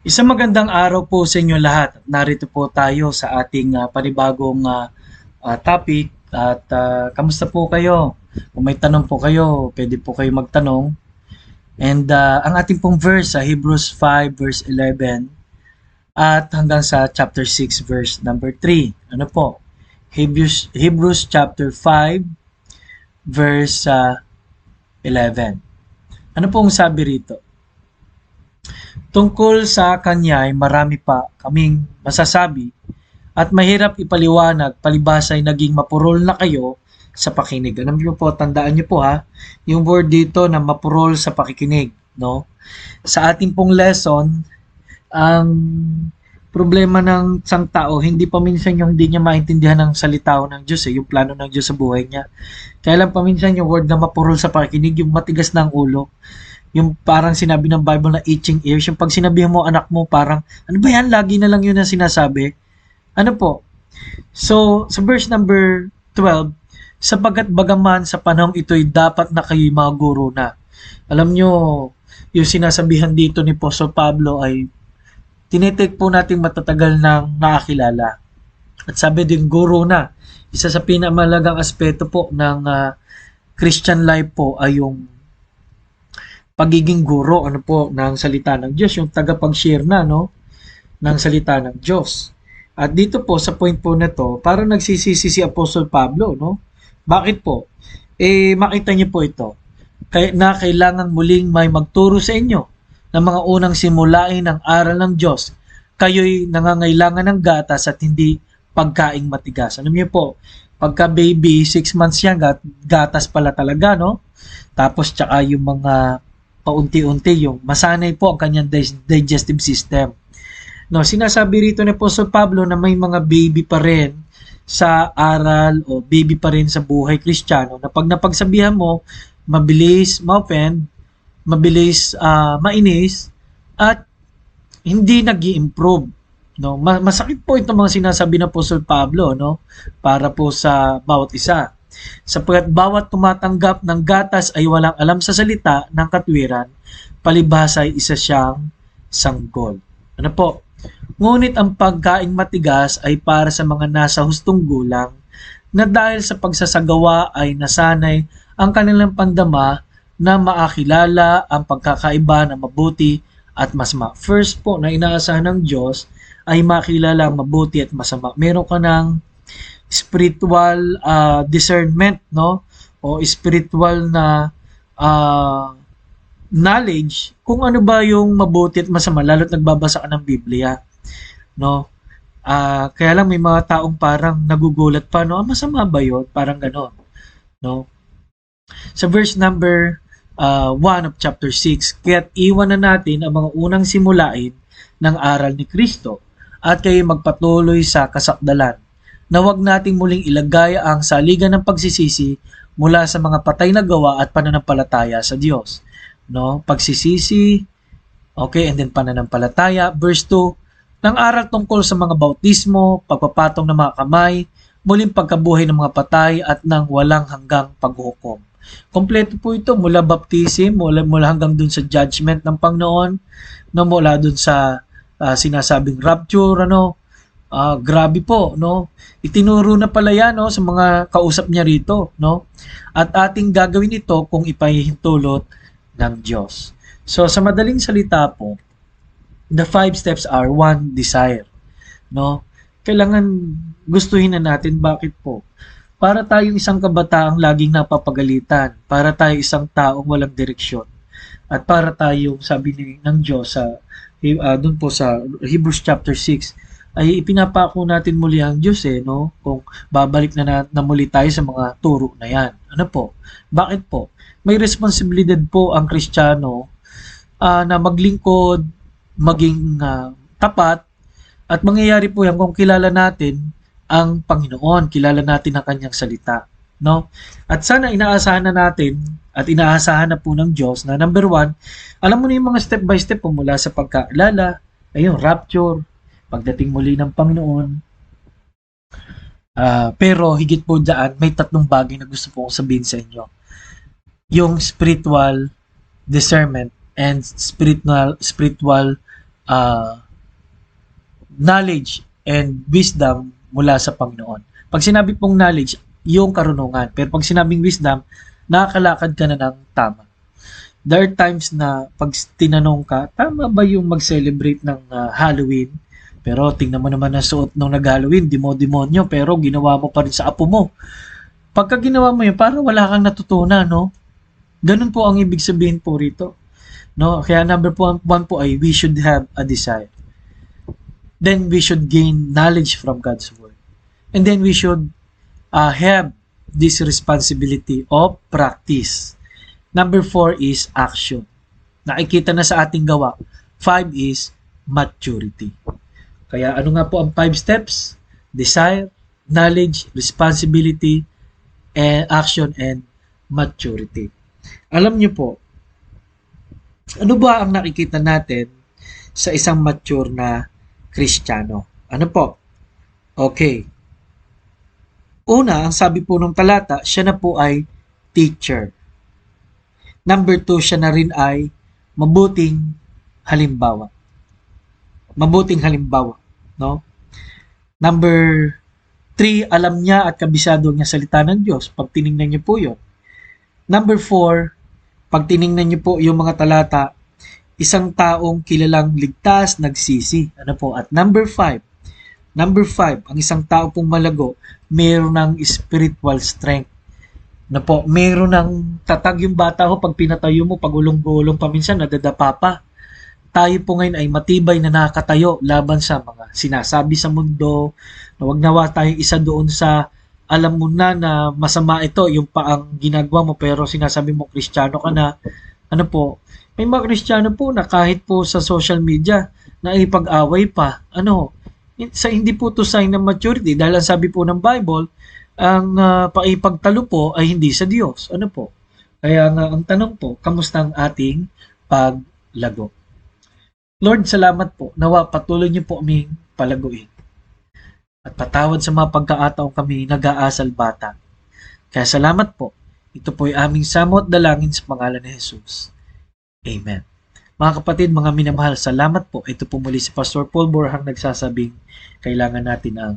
Isang magandang araw po sa inyo lahat. Narito po tayo sa ating panibagong topic at kamusta po kayo? Kung may tanong po kayo, pwede po kayo magtanong. And ang ating pong verse sa Hebrews 5 verse 11 at hanggang sa chapter 6 verse number 3. Ano po? Hebrews chapter 5 verse 11. Ano pong sabi rito? Tungkol sa kanya ay marami pa kaming masasabi at mahirap ipaliwanag palibhas ay naging mapurol na kayo sa pakinig. Alam niyo po, tandaan niyo po ha, yung word dito na mapurol sa pakikinig, no? Sa ating pong lesson, ang problema ng isang tao, hindi pa minsan yung hindi niya maintindihan ng salita ng Diyos, yung plano ng Diyos sa buhay niya. Kaya lang paminsan yung word na mapurol sa pakikinig, yung matigas ng ulo, yung parang sinabi ng Bible na itching ears, yung pag sinabihan mo anak mo parang, ano ba yan, lagi na lang yun ang sinasabi. Ano po? So, sa verse number 12, sapagkat bagaman sa panahong ito'y dapat na kayo'y mga guro na. Alam nyo, yung sinasabihan dito ni Apostol Pablo ay tinitake po natin matatagal ng nakakilala. At sabi din, guro na. Isa sa pinamalagang aspeto po ng Christian life po ay yung pagiging guro ng salita ng Diyos, yung tagapag-share ng salita ng Diyos. At dito po sa point po na to, parang nagsisisi si Apostol Pablo, no? Bakit po? Makita niyo po ito. Na kailangan muling may magturo sa inyo ng mga unang simulain ng aral ng Diyos. Kayo'y nangangailangan ng gatas at hindi pagkaing matigas. Alam niyo po, pagka baby, 6 months yan, gatas pala talaga, no? Tapos tsaka yung mga paunti-unti yung masanay po ang kanyang digestive system. No, sinasabi rito ni Apostol Pablo na may mga baby pa rin sa aral o baby pa rin sa buhay Kristiyano na pag napagsabihan mo, mabilis ma-offend, mabilis mainis at hindi nag-i-improve. No, masakit po itong mga sinasabi ng Apostol Pablo, no, para po sa bawat isa. Sapagkat bawat tumatanggap ng gatas ay walang alam sa salita ng katwiran, palibhas ay isa siyang sanggol. Ano po? Ngunit ang pagkaing matigas ay para sa mga nasa hustong gulang na dahil sa pagsasagawa ay nasanay ang kanilang pandama na maakilala ang pagkakaiba ng mabuti at masama. First po na inaasahan ng Diyos ay makilala ang mabuti at masama. Meron ka ng spiritual discernment, no? O spiritual na knowledge kung ano ba yung mabuti at masama, lalo't nagbabasa ka ng Biblia, no? Kaya lang may mga taong parang nagugulat pa, no? Masama ba yun? Parang gano'n, no? Sa verse number 1 of chapter 6, kaya't iwan na natin ang mga unang simulain ng aral ni Kristo at kayo magpatuloy sa kasakdalan na huwag nating muling ilagay ang saligan ng pagsisisi mula sa mga patay na gawa at pananampalataya sa Diyos. No? Pagsisisi, okay, and then pananampalataya. Verse 2, ng aral tungkol sa mga bautismo, pagpapatong ng mga kamay, muling pagkabuhay ng mga patay at ng walang hanggang paghukom. Kompleto po ito mula baptism, mula hanggang dun sa judgment ng Panginoon, no, mula dun sa sinasabing rapture, grabe po, no? Itinuro na pala yan, no, sa mga kausap niya rito, no? At ating gagawin ito kung ipahihintulot ng Diyos. So, sa madaling salita po, the 5 steps are 1, desire, no? Kailangan gustuhin na natin. Bakit po? Para tayong isang kabataang laging napapagalitan, para tayo isang taong walang direksyon, at para tayong, sabi ng Diyos dun po sa Hebrews chapter 6, ay ipinapako natin muli ang Diyos, no? Kung babalik na muli tayo sa mga turo na yan. Ano po? Bakit po? May responsibilidad po ang Kristiyano na maglingkod, maging tapat, at mangyayari po yan kung kilala natin ang Panginoon, kilala natin ang kanyang salita, no? At sana inaasahan na natin at inaasahan na po ng Diyos na number 1, alam mo na yung mga step by step po mula sa pagkaalala, ayun, rapture, pagdating muli ng Panginoon. Pero higit po dyan, may 3 bagay na gusto po kong sabihin sa inyo. Yung spiritual discernment and spiritual knowledge and wisdom mula sa Panginoon. Pag sinabi pong knowledge, yung karunungan. Pero pag sinabing wisdom, nakakalakad ka na ng tama. There are times na pag tinanong ka, tama ba yung mag-celebrate ng Halloween? Pero tingnan mo naman ang suot nung nag-Halloween, demonyo, pero ginawa mo pa rin sa apo mo. Pagka ginawa mo yun, parang wala kang natutunan, no? Ganun po ang ibig sabihin po rito. No? Kaya number one po ay we should have a desire. Then we should gain knowledge from God's Word. And then we should have this responsibility of practice. Number 4 is action. Nakikita na sa ating gawa. 5 is maturity. Kaya ano nga po ang 5 steps? Desire, knowledge, responsibility, and action, and maturity. Alam niyo po, ano ba ang nakikita natin sa isang mature na Kristiyano? Ano po? Okay. Una, ang sabi po ng talata, siya na po ay teacher. Number 2, siya na rin ay mabuting halimbawa. Mabuting halimbawa, no? Number 3, alam niya at kabisado niya salita ng Diyos. Pag tiningnan niyo po 'yon. Number 4, pag tiningnan niyo po yung mga talata, isang taong kilalang ligtas, nagsisi. Ano po? At number 5, ang isang tao pong malago, mayroon ng spiritual strength. Na po, mayroon ng tatag yung bata ko pag pinatayo mo, pag ulong-gulong paminsan, nadadapa pa. Tayo po ngayon ay matibay na nakatayo laban sa mga sinasabi sa mundo, na wag nawa tayo isa doon sa alam mo na masama ito, yung paang ginagawa mo pero sinasabi mo Kristiyano ka na. Ano po, may mga Kristiyano po na kahit po sa social media na ipag-away pa. Ano, hindi po to sign ng maturity dahil ang sabi po ng Bible, ang paipagtalo po ay hindi sa Diyos. Ano po? Kaya nga ang tanong po, kamusta ang ating paglago? Lord, salamat po. Nawa patuloy niyo po aming palaguin. At patawad sa mga pagkakataong kami nag-aasal bata. Kaya salamat po. Ito po ay aming samot dalangin sa pangalan ni Jesus. Amen. Mga kapatid, mga minamahal, salamat po. Ito po muli si Pastor Paul Borhang nagsasabing kailangan natin ang